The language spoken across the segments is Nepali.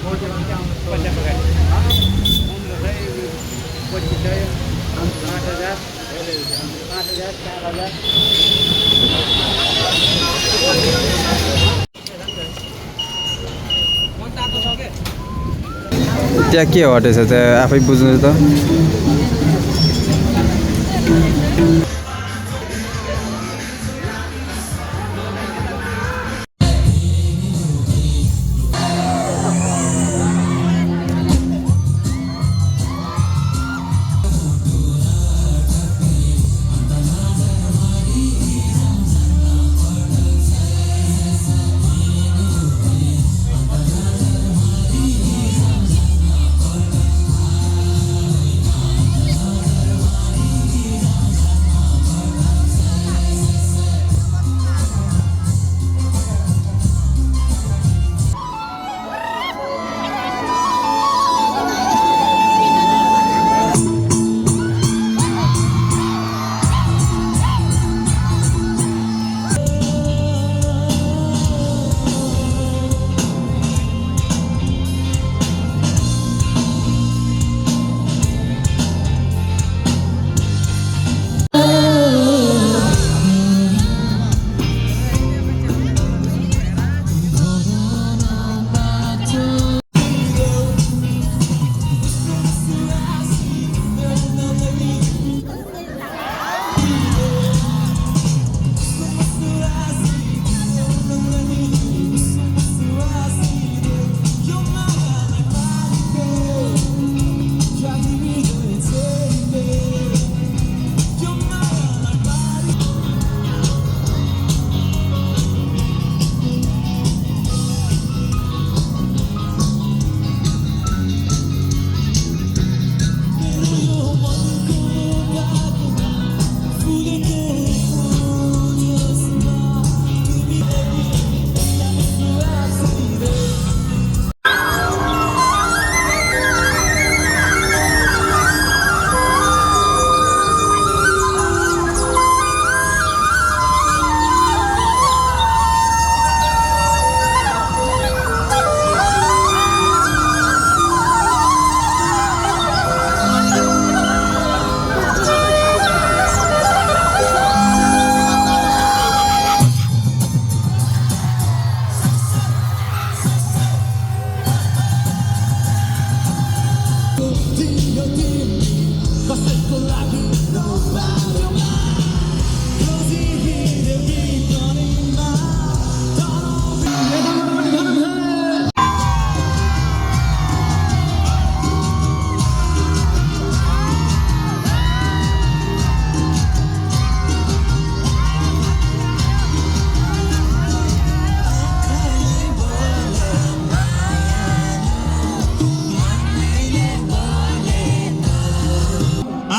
पचास पगार उम्रो चाहिँ 25 5,000 5,000 4,000 त्यहाँ के हटेछ त्यहाँ आफै बुझ्नु त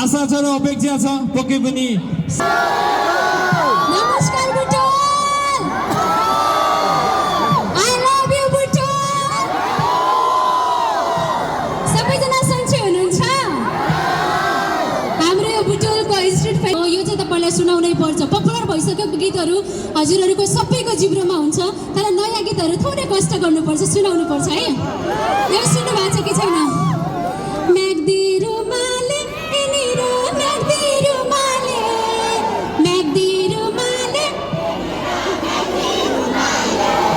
आशा छ र अपेक्षा छ पक्कै पनि नमस्कार Butwal I love you Butwal सबैजना सन्चै हुनुहुन्छ हाम्रो यो बुटोलको स्ट्रिट फाइट यो चाहिँ तपाईलाई सुनाउनै पर्छ पपुलर भइसकेको गीतहरू हजुरहरूको सबैको जिब्रोमा हुन्छ तर नयाँ गीतहरू थोरै कष्ट गर्नुपर्छ सुनाउनु पर्छ है यो सुन्नु भएको छ कि छैन म्याग्दी रुमाले एनिरो म्याग्दी रुमाले म्याग्दी रुमाले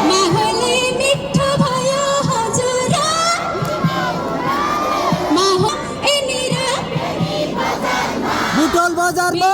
माहौलै मिठो भयो हजुर माहौल एनिरो बुटोल बजारमा